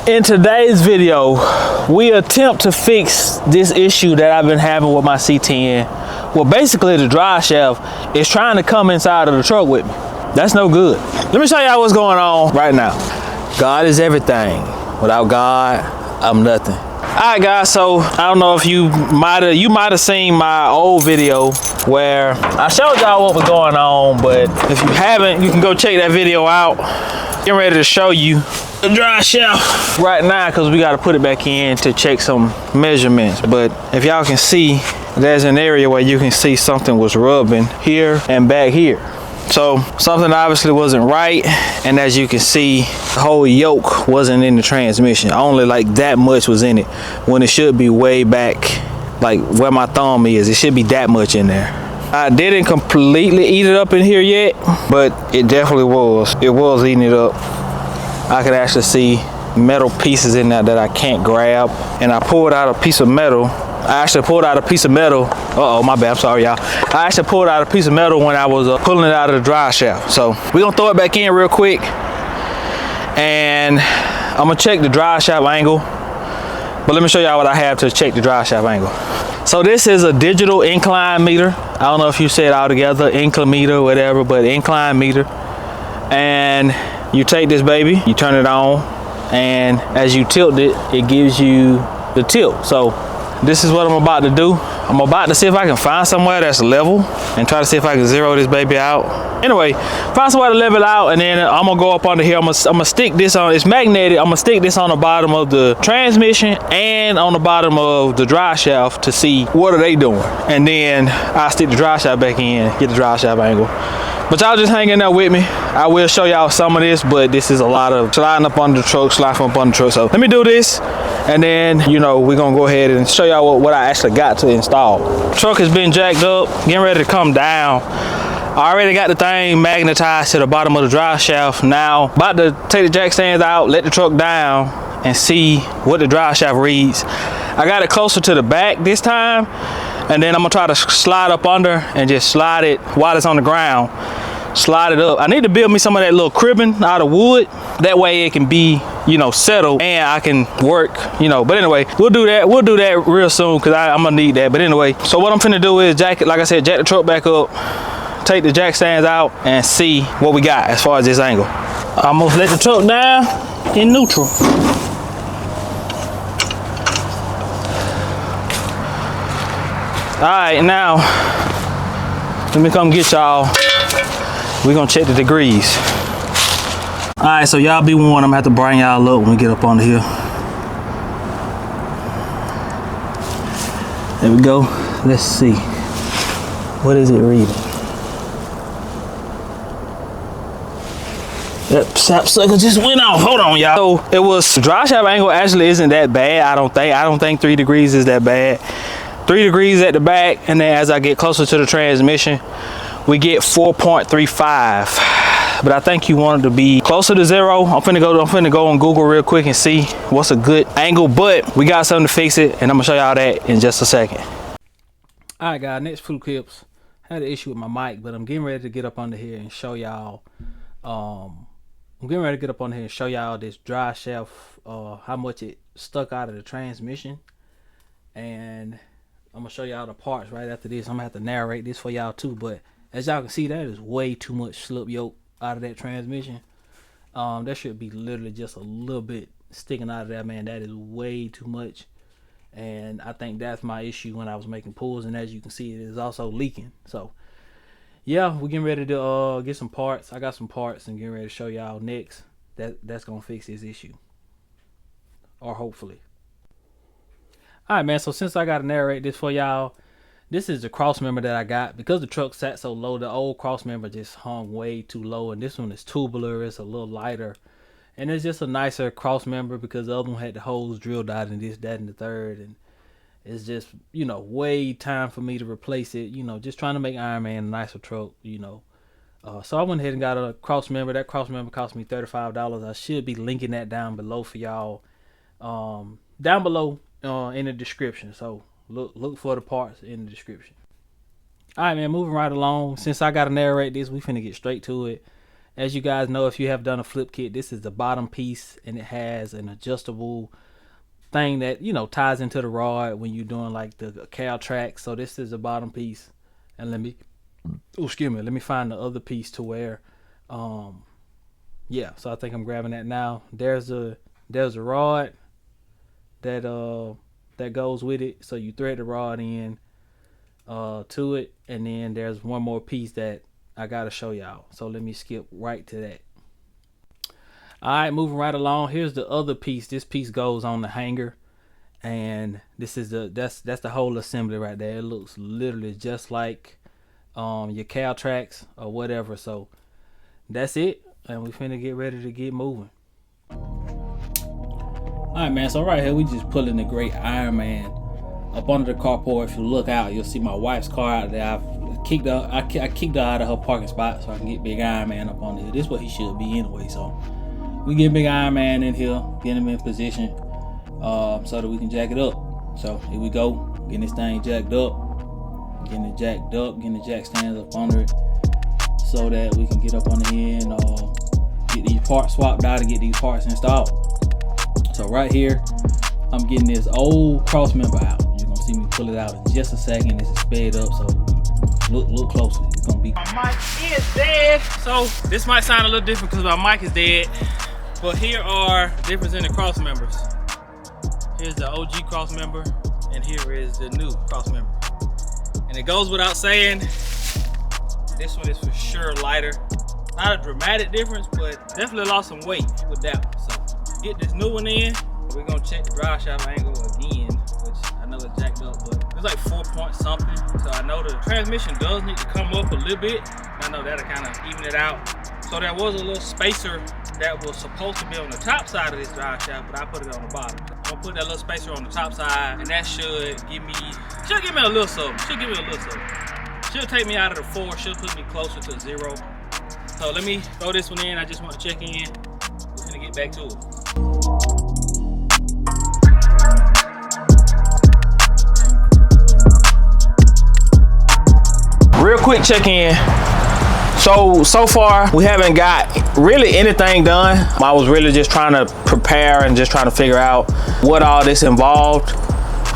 In today's video, we attempt to fix this issue that I've been having with my C10. Well, basically the drive shaft is trying to come inside of the truck with me. That's no good. Let me show y'all what's going on right now. God is everything. Without God, I'm nothing. All right, guys, so I don't know if you might have seen my old video where I showed y'all what was going on, but if you haven't, you can go check that video out. Getting ready to show you the drive shaft right now because we got to put it back in to check some measurements. But if y'all can see, there's an area where you can see something was rubbing here and back here. So something obviously wasn't right, and as you can see, the whole yoke wasn't in the transmission. Only like that much was in it when it should be way back, like where my thumb is. It should be that much in there. I didn't completely eat it up in here yet, but it definitely was. It was eating it up. I could actually see metal pieces in there that I can't grab, and I pulled out a piece of metal. I actually pulled out a piece of metal. Uh-oh, my bad, I'm sorry, y'all. I actually pulled out a piece of metal when I was pulling it out of the drive shaft. So we're gonna throw it back in real quick, and I'm gonna check the drive shaft angle. But let me show y'all what I have to check the drive shaft angle. So this is a digital incline meter. I don't know if you say it all together, incline meter, whatever, but incline meter. And you take this baby, you turn it on, and as you tilt it, it gives you the tilt. So this is what I'm about to do. I'm about to see if I can find somewhere that's level and try to see if I can zero this baby out. Anyway, find somewhere to level out, and then I'm gonna go up under here. I'm gonna stick this on, it's magnetic. I'm gonna stick this on the bottom of the transmission and on the bottom of the drive shaft to see what are they doing. And then I'll stick the drive shaft back in, get the drive shaft angle. But y'all just hang in there with me. I will show y'all some of this, but this is a lot of sliding up under the truck, sliding up under the truck. So let me do this, and then, you know, we're gonna go ahead and show y'all what I actually got to install. Truck has been jacked up, getting ready to come down. I already got the thing magnetized to the bottom of the drive shaft. Now, about to take the jack stands out, let the truck down, and see what the drive shaft reads. I got it closer to the back this time, and then I'm gonna try to slide up under and just slide it while it's on the ground. Slide it up. I need to build me some of that little cribbing out of wood. That way it can be, you know, settled and I can work, you know. But anyway, we'll do that. We'll do that real soon because I'm gonna need that. But anyway, so what I'm finna do is jack it, like I said, jack the truck back up, take the jack stands out, and see what we got as far as this angle. I'm gonna let the truck down in neutral. All right, now let me come get y'all. We're gonna check the degrees. All right, so y'all be warned, I'm gonna have to bring y'all up when we get up on here. There we go. Let's see. What is it reading? That sap sucker just went off. Hold on, y'all. So it was, drive shaft angle actually isn't that bad. I don't think 3 degrees is that bad. 3 degrees at the back, and then as I get closer to the transmission, we get 4.35. But I think you want it to be closer to 0. I'm finna go on Google real quick and see what's a good angle, but we got something to fix it, and I'm gonna show y'all that in just a second. All right, guys, next few clips. I had an issue with my mic, but I'm getting ready to get up under here and show y'all. This drive shaft, how much it stuck out of the transmission, and I'm gonna show y'all the parts right after this. I'm gonna have to narrate this for y'all too, but as y'all can see, that is way too much slip yoke out of that transmission. There should be literally just a little bit sticking out of that, man. That is way too much, and I think that's my issue when I was making pulls, and as you can see, it is also leaking. So yeah, we're getting ready to get some parts. I got some parts and getting ready to show y'all next that's gonna fix this issue, or hopefully. All right, man, so since I gotta narrate this for y'all, this is the crossmember that I got. Because the truck sat so low, the old crossmember just hung way too low, and this one is tubular. It's a little lighter, and it's just a nicer crossmember because the other one had the holes drilled out and this, that, and the third, and it's just, you know, way time for me to replace it, you know, just trying to make Iron Man a nicer truck, you know. So I went ahead and got a crossmember. That crossmember cost me $35. I should be linking that down below for y'all, down below in the description. So look for the parts in the description. All right, man, moving right along. Since I gotta narrate this, we finna get straight to it. As you guys know, if you have done a flip kit, this is the bottom piece, and it has an adjustable thing that, you know, ties into the rod when you're doing like the cow track. So this is the bottom piece, and let me find the other piece to where yeah, so I think I'm grabbing that now. There's a rod that goes with it, so you thread the rod in to it, and then there's one more piece that I gotta show y'all. So let me skip right to that. All right, moving right along. Here's the other piece. This piece goes on the hanger, and this is that's the whole assembly right there. It looks literally just like your cow tracks or whatever. So that's it, and we finna get ready to get moving. All right, man. So right here we just pulling the great Iron Man up under the carport. If you look out, you'll see my wife's car out there. I kicked her out of her parking spot so I can get Big Iron Man up on here. This is what he should be anyway. So we get Big Iron Man in here, get him in position so that we can jack it up. So here we go, getting this thing jacked up, getting it jacked up, getting the jack stands up under it so that we can get up on here and get these parts swapped out and get these parts installed. So right here, I'm getting this old cross member out. You're gonna see me pull it out in just a second. This is sped up, so look closer. It's gonna be. My mic is dead, so this might sound a little different because my mic is dead. But here are the difference in the cross members. Here's the OG cross member, and here is the new cross member. And it goes without saying, this one is for sure lighter. Not a dramatic difference, but definitely lost some weight with that one. So get this new one in. We're gonna check the drive shaft angle again, which I know it's jacked up, but it's like 4 point something. So I know the transmission does need to come up a little bit. I know that'll kind of even it out. So there was a little spacer that was supposed to be on the top side of this drive shaft, but I put it on the bottom. I'm gonna put that little spacer on the top side, and that should give me a little something. Should take me out of the 4, should put me closer to 0. So let me throw this one in. I just want to check in. We're gonna get back to it. Real quick check-in. So far we haven't got really anything done. I was really just trying to prepare and just trying to figure out what all this involved.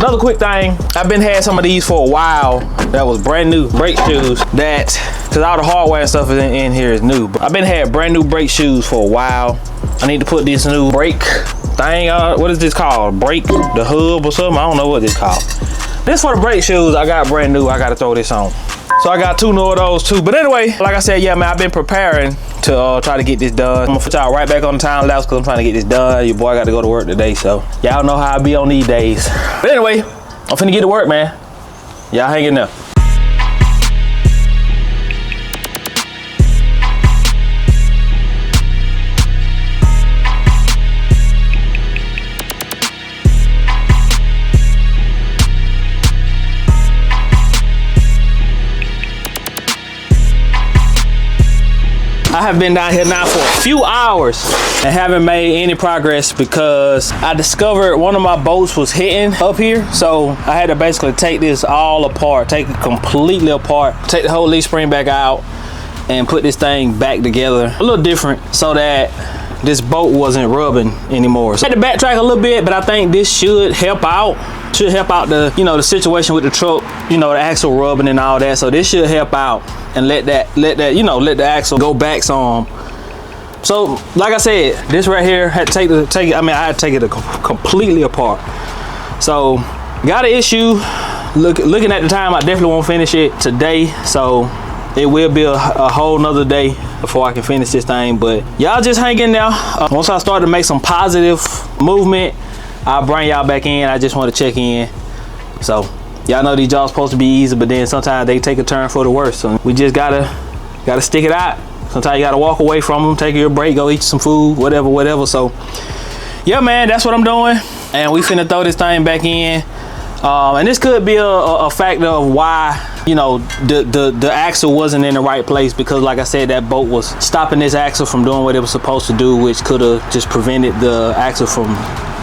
Another quick thing, I've been had some of these for a while that was brand new brake shoes, that because all the hardware and stuff is in here is new, but I've been had brand new brake shoes for a while. I need to put this new brake thing what is this called? Brake the hub or something? I don't know what this called. This for the brake shoes I got brand new. I got to throw this on. So I got 2 new of those too. But anyway, like I said, yeah, man, I've been preparing to try to get this done. I'm gonna put y'all right back on the time lapse because I'm trying to get this done. Your boy got to go to work today, so y'all know how I be on these days. But anyway, I'm finna get to work, man. Y'all hang in there. I have been down here now for a few hours and haven't made any progress because I discovered one of my bolts was hitting up here. So I had to basically take this all apart, take it completely apart, take the whole leaf spring back out and put this thing back together a little different so that this bolt wasn't rubbing anymore. So I had to backtrack a little bit, but I think this should help out. Should help out the, you know, the situation with the truck, you know, the axle rubbing and all that. So this should help out and let the axle go back some. So like I said, this right here had to I had to take it completely apart. So got an issue. Looking at the time, I definitely won't finish it today. So it will be a whole nother day before I can finish this thing. But y'all just hang in there. Once I start to make some positive movement, I'll bring y'all back in. I just want to check in. So y'all know these jobs supposed to be easy, but then sometimes they take a turn for the worse. So we just gotta stick it out. Sometimes you gotta walk away from them, take your break, go eat some food, whatever. So yeah, man, that's what I'm doing. And we finna throw this thing back in. And this could be a factor of why, you know, the axle wasn't in the right place, because like I said, that bolt was stopping this axle from doing what it was supposed to do, which could have just prevented the axle from,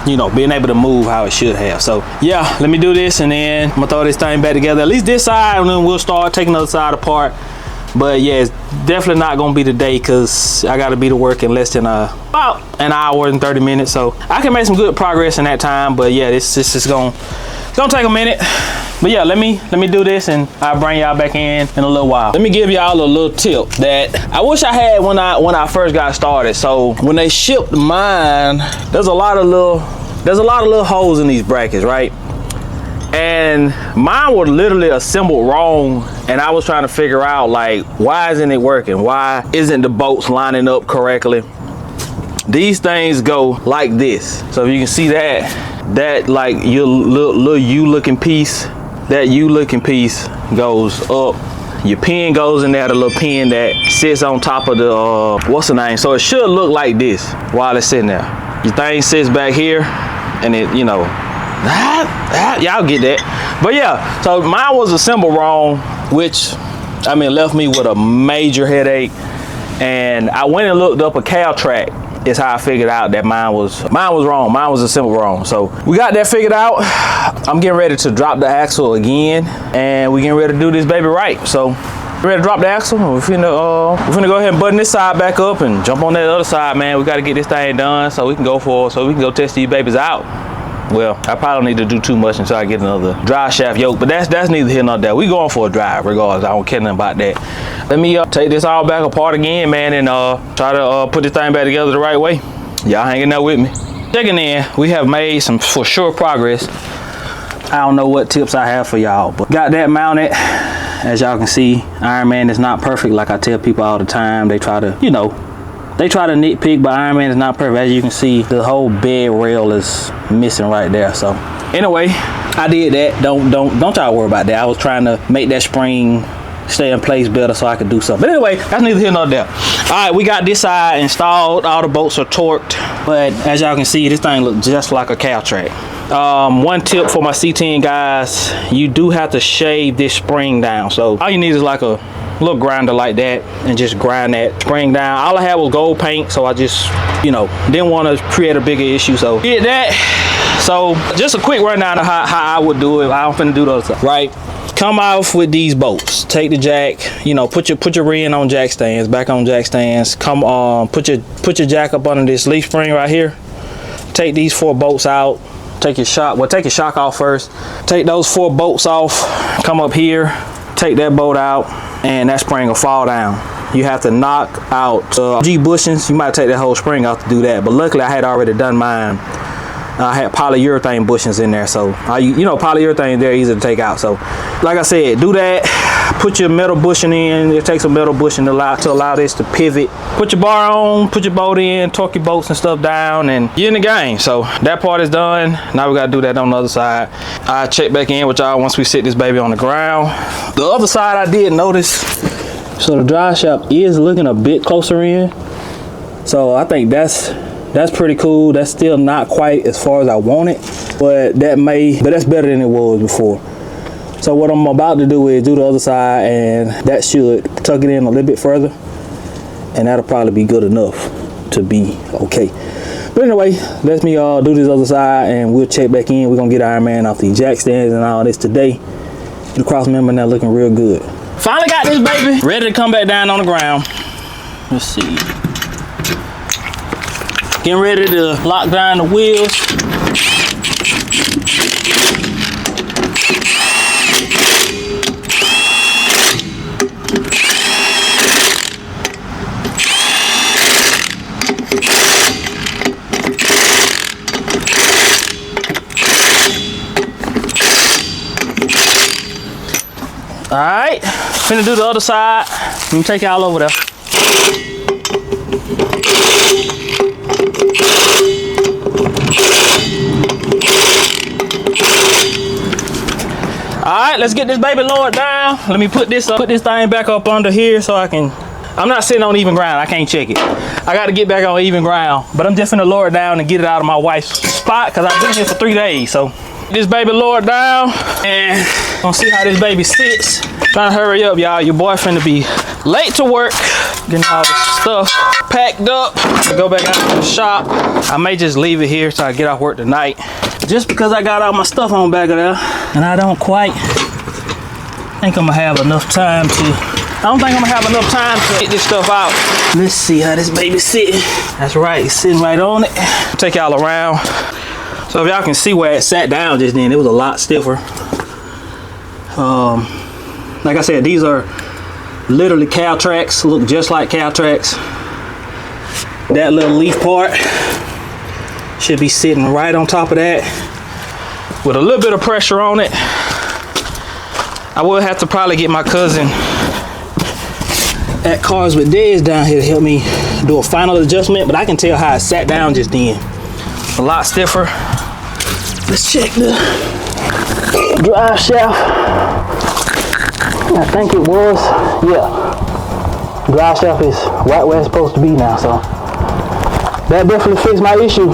you know, being able to move how it should have. So yeah, let me do this and then I'm gonna throw this thing back together, at least this side, and then we'll start taking the other side apart. But yeah, it's definitely not gonna be today because I gotta be to work in less than about an hour and 30 minutes. So I can make some good progress in that time. But yeah, this is gonna take a minute. But yeah, let me do this and I'll bring y'all back in a little while. Let me give y'all a little tip that I wish I had when I first got started. So when they shipped mine, there's a lot of little holes in these brackets, right? And mine were literally assembled wrong, and I was trying to figure out, like, why isn't it working? Why isn't the bolts lining up correctly? These things go like this. So if you can see that like your little U-looking piece, that U-looking piece goes up. Your pin goes in there, the little pin that sits on top of the, what's the name? So it should look like this while it's sitting there. Your thing sits back here, and it, you know, y'all get that. But yeah, so mine was assembled wrong, which, I mean, left me with a major headache. And I went and looked up a cow track. Is how I figured out that mine was wrong. Mine was assembled wrong. So we got that figured out. I'm getting ready to drop the axle again, and we getting ready to do this baby right. So we're ready to drop the axle. We're finna go ahead and button this side back up and jump on that other side, man. We got to get this thing done so we can go test these babies out. Well, I probably don't need to do too much until I get another drive shaft yoke, but that's neither here nor there. We going for a drive regardless. I don't care nothing about that. Let me take this all back apart again, man, and try to put this thing back together the right way. Y'all hanging out with me. Checking in, we have made some for sure progress. I don't know what tips I have for y'all, but got that mounted. As y'all can see, Iron Man is not perfect. Like I tell people all the time, they try to, you know, they try to nitpick, but Iron Man is not perfect. As you can see, the whole bed rail is missing right there. So anyway, I did that. Don't y'all worry about that. I was trying to make that spring stay in place better so I could do something. But anyway, that's neither here nor there. All right, we got this side installed. All the bolts are torqued. But as y'all can see, this thing looks just like a cow track. One tip for my C10 guys, you do have to shave this spring down. So all you need is like a little grinder like that and just grind that spring down. All I had was gold paint, so I just, you know, didn't want to create a bigger issue, so did that. So just a quick rundown of how I would do it. I'm finna do those stuff, right? Come off with these bolts. Take the jack, you know, put your rear end on jack stands, back on jack stands. Come on, put your jack up under this leaf spring right here. Take these 4 bolts out. Take your shock off first. Take those 4 bolts off. Come up here. Take that bolt out, and that spring will fall down. You have to knock out G bushings. You might take that whole spring out to do that, but luckily I had already done mine. I had polyurethane bushings in there, so you know, polyurethane, they're easy to take out. So like I said, do that. Put your metal bushing in. It takes a metal bushing to allow this to pivot. Put your bar on, put your bolt in, torque your bolts and stuff down, and you're in the game. So that part is done. Now we gotta do that on the other side. I'll check back in with y'all once we sit this baby on the ground. The other side I did notice, so the drive shaft is looking a bit closer in. So I think that's pretty cool. That's still not quite as far as I want it, but that's better than it was before. So what I'm about to do is do the other side, and that should tuck it in a little bit further, and that'll probably be good enough to be okay. But anyway, let me do this other side, and we'll check back in. We're gonna get Iron Man off these jack stands and all this today. The cross member now looking real good. Finally got this baby ready to come back down on the ground. Let's see. Getting ready to lock down the wheels. All right, finna do the other side. Let me take y'all over there. All right, let's get this baby lowered down. Let me put this thing back up under here so I can. I'm not sitting on even ground. I can't check it. I got to get back on even ground, but I'm just finna lower it down and get it out of my wife's spot because I've been here for 3 days. So this baby lowered down, and gonna see how this baby sits. Trying to hurry up, y'all. Your boy finna be late to work, getting all the stuff packed up to go back out to the shop. I may just leave it here till I get off work tonight, just because I got all my stuff on back of there, and I don't quite think I'm gonna have enough time to I don't think I'm gonna have enough time to get this stuff out. Let's see how this baby's sitting. That's right, it's sitting right on it. Take y'all around. So if y'all can see where it sat down just then, it was a lot stiffer. Like I said, these are literally cow tracks, look just like cow tracks. That little leaf part should be sitting right on top of that with a little bit of pressure on it. I will have to probably get my cousin at Cars with Dez down here to help me do a final adjustment, but I can tell how it sat down just then. A lot stiffer. Let's check the drive shaft. I think it was, yeah. Drive shaft is right where it's supposed to be now, so that definitely fixed my issue.